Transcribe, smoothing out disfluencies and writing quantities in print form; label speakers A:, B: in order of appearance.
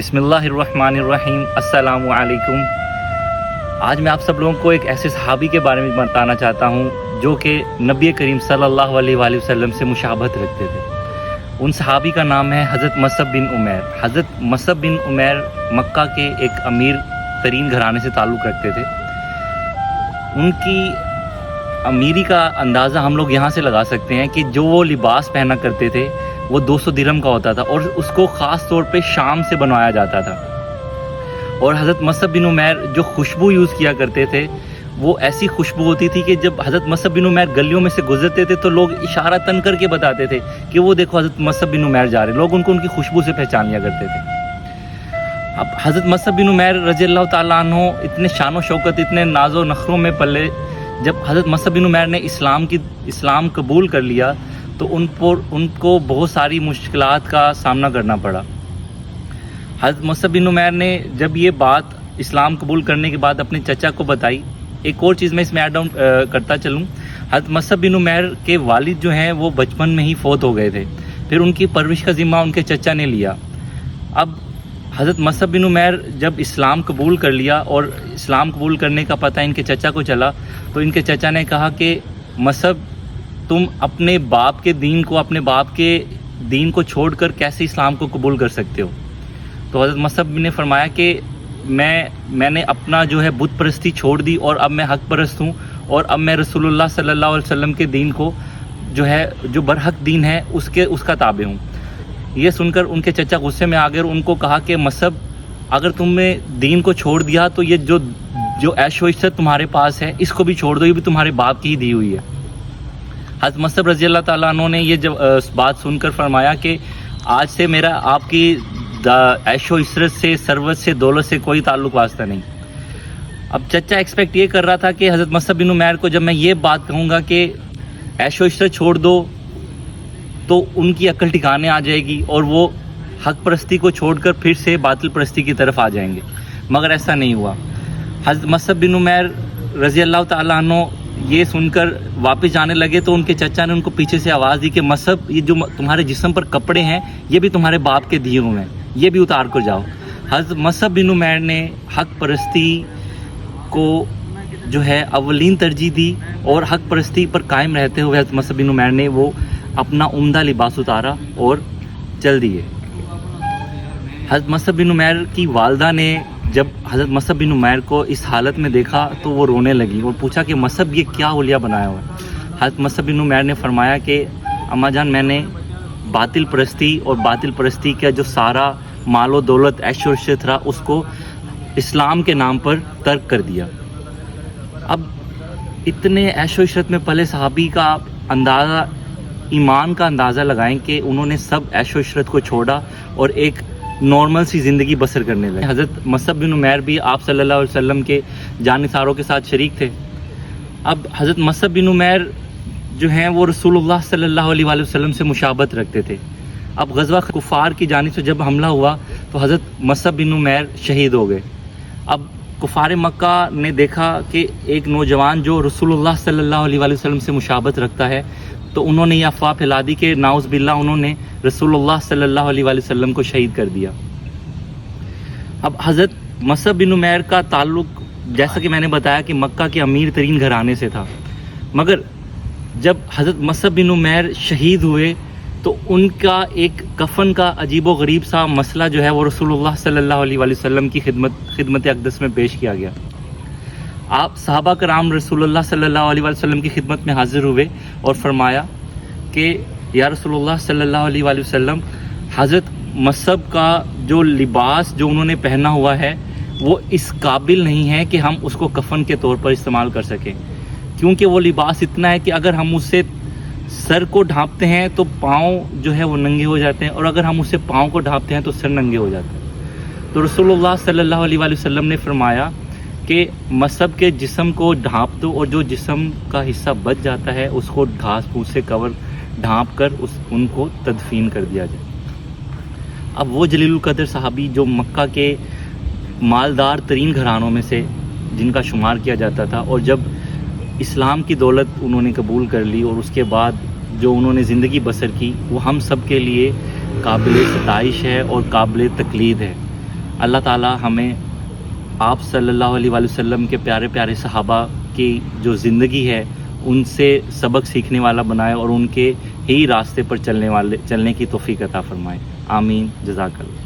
A: बिस्मिल्लाहिर्रहमानिर्रहीम, अस्सलामु अलैकुम। आज मैं आप सब लोगों को एक ऐसे सहाबी के बारे में बताना चाहता हूँ जो कि नबी करीम सल्लल्लाहु अलैहि वसल्लम से मुशाबहत रखते थे। उन सहाबी का नाम है हज़रत मसअब बिन उमैर। हज़रत मसअब बिन उमैर मक्का के एक अमीर तरीन घराने से ताल्लुक़ रखते थे। उनकी अमीरी का अंदाज़ा हम लोग यहाँ से लगा सकते हैं कि जो वो लिबास पहना करते थे वो 200 दिरहम का होता था और उसको ख़ास तौर पे शाम से बनवाया जाता था। और हज़रत मसअब बिन उमैर जो खुशबू यूज़ किया करते थे वो ऐसी खुशबू होती थी कि जब हज़रत मसअब बिन उमैर गलियों में से गुजरते थे तो लोग इशारा तन करके बताते थे कि वो देखो हज़रत मसअब बिन उमैर जा रहे। लोग उनको उनकी खुशबू से पहचान लिया करते थे। अब हज़रत मसअब बिन उमैर रज़ियल्लाहु ताला अन्हु इतने शान शौकत, इतने नाज़ो नखरों में पले। जब हज़रत मसअब बिन उमैर ने इस्लाम कबूल कर लिया तो उनको बहुत सारी मुश्किलात का सामना करना पड़ा। हज़रत मसअब बिन उमैर ने जब ये बात इस्लाम कबूल करने के बाद अपने चचा को बताई। एक और चीज़ मैं इसमें ऐड ऑन करता चलूँ, हज़रत मसअब बिन उमैर के वालिद जो हैं वो बचपन में ही फौत हो गए थे। फिर उनकी परवरिश का ज़िम्मा उनके चचा ने लिया। अब हज़रत मसअब बिन उमैर जब इस्लाम कबूल कर लिया और इस्लाम कबूल करने का पता इनके चचा को चला तो इनके चचा ने कहा कि मसअब, तुम अपने बाप के दीन को छोड़कर कैसे इस्लाम को कबूल कर सकते हो। तो हज़रत मसअब ने फरमाया कि मैंने अपना जो है बुत परस्ती छोड़ दी और अब मैं हक परस्त हूँ और अब मैं रसूलुल्लाह सल्लल्लाहु अलैहि वसल्लम के दीन को जो बरहक दीन है उसका ताबे हूँ। ये सुनकर उनके चचा गुस्से में आ गए और उनको कहा कि मसअब, अगर तुमने दीन को छोड़ दिया तो ये जो ऐशो इज्जत तुम्हारे पास है इसको भी छोड़ दो, ये भी तुम्हारे बाप की ही दी हुई है। हज़रत मसअब रज़ियल्लाहु ताला अन्हु ने ये जब बात सुनकर फरमाया कि आज से मेरा आपकी ऐशो इशरत से, सरवत से, दौलत से कोई ताल्लुक़ वास्ता नहीं। अब चचा एक्सपेक्ट ये कर रहा था कि हज़रत मसअब बिन उमैर को जब मैं ये बात कहूँगा कि ऐशो इशरत छोड़ दो तो उनकी अक्ल ठिकाने आ जाएगी और वो हक परस्ती को छोड़कर फिर से बातिल परस्ती की तरफ आ जाएंगे, मगर ऐसा नहीं हुआ। हज़रत मसअब बिन उमैर रज़ियल्लाहु ताला अन्हु ये सुनकर वापस जाने लगे तो उनके चचा ने उनको पीछे से आवाज़ दी कि मसअब, ये जो तुम्हारे जिस्म पर कपड़े हैं ये भी तुम्हारे बाप के दिए हुए हैं, ये भी उतार कर जाओ। हज़रत मसअब बिन उमैर ने हक परस्ती को जो है अवलीन तरजीह दी और हक परस्ती पर कायम रहते हुए हज़रत मसअब बिन उमैर ने वो अपना उम्दा लिबास उतारा और चल दिए। हज़रत मसअब बिन उमैर की वालदा ने जब हज़रत मसअब बिन उमैर को इस हालत में देखा तो वो रोने लगी और पूछा कि मसअब, ये क्या हुलिया बनाया हुआ है। हज़रत मसअब बिन उमैर ने फरमाया कि अम्मा जान, मैंने बातिल परस्ती और बातिल परस्ती का जो सारा मालो दौलत ऐशो इशरत था उसको इस्लाम के नाम पर तर्क कर दिया। अब इतने ऐशो इशरत में पले सहाबी का अंदाज़ा, ईमान का अंदाज़ा लगाएं कि उन्होंने सब ऐशो इशरत को छोड़ा और एक नॉर्मल सी ज़िंदगी बसर करने लगे। हज़रत मसअब बिन उमैर भी आप सल्लल्लाहु अलैहि वसल्लम के जानिसारों के साथ शरीक थे। अब हज़रत मसअब बिन उमैर जो हैं वो रसूलुल्लाह सल्लल्लाहु अलैहि वसल्लम से मुशाबहत रखते थे। अब ग़ज़वा कुफ़ार की जानिब से जब हमला हुआ तो हज़रत मसअब बिन उमैर शहीद हो गए। अब कुफ़ार मक्का ने देखा कि एक नौजवान जो रसूलुल्लाह सल्लल्लाहु अलैहि वसल्लम से मुशाबहत रखता है तो उन्होंने ये अफ़वाह फैला दी कि नाउज़ बिल्लाह उन्होंने रसूलुल्लाह सल्लल्लाहु अलैहि वसल्लम को शहीद कर दिया। अब हज़रत मसअब बिन उमैर का ताल्लुक़, जैसा कि मैंने बताया, कि मक्का के अमीर तरीन घराने से था, मगर जब हज़रत मसअब बिन उमैर शहीद हुए तो उनका एक कफ़न का अजीबो गरीब सा मसला जो है वो रसूलुल्लाह सल्लल्लाहु अलैहि वसल्लम की खिदमत अक़दस में पेश किया गया। आप सहाबा कराम रसूलुल्लाह सल्लल्लाहु अलैहि वसल्लम की खिदमत में हाज़िर हुए और फरमाया कि या रसूलुल्लाह सल्लल्लाहु अलैहि वसल्लम, हज़रत मसअब का जो लिबास जो उन्होंने पहना हुआ है वो इस काबिल नहीं है कि हम उसको कफ़न के तौर पर इस्तेमाल कर सकें, क्योंकि वो लिबास इतना है कि अगर हम उससे सर को ढांपते हैं तो पाँव जो है वो नंगे हो जाते हैं और अगर हम उससे पाँव को ढांपते हैं तो सर नंगे हो जाते हैं। तो रसूलुल्लाह सल्लल्लाहु अलैहि वसल्लम ने फरमाया कि मसअब के जिस्म को ढांप दो और जो जिस्म का हिस्सा बच जाता है उसको घास फूस से ढांप कर उनको तदफीन कर दिया जाए। अब वो जलीलुल कदर सहाबी जो मक्का के मालदार तरीन घरानों में से जिनका शुमार किया जाता था और जब इस्लाम की दौलत उन्होंने कबूल कर ली और उसके बाद जो उन्होंने ज़िंदगी बसर की वो हम सब के लिए काबिल सताइश है और काबिल तकलीद है। اللہ تعالی ہمیں آپ صلی اللہ علیہ وآلہ وسلم کے پیارے پیارے صحابہ کی جو زندگی ہے ان سے سبق سیکھنے والا بنائے اور ان کے ہی راستے پر چلنے کی توفیق عطا فرمائے. آمین. جزاک اللہ.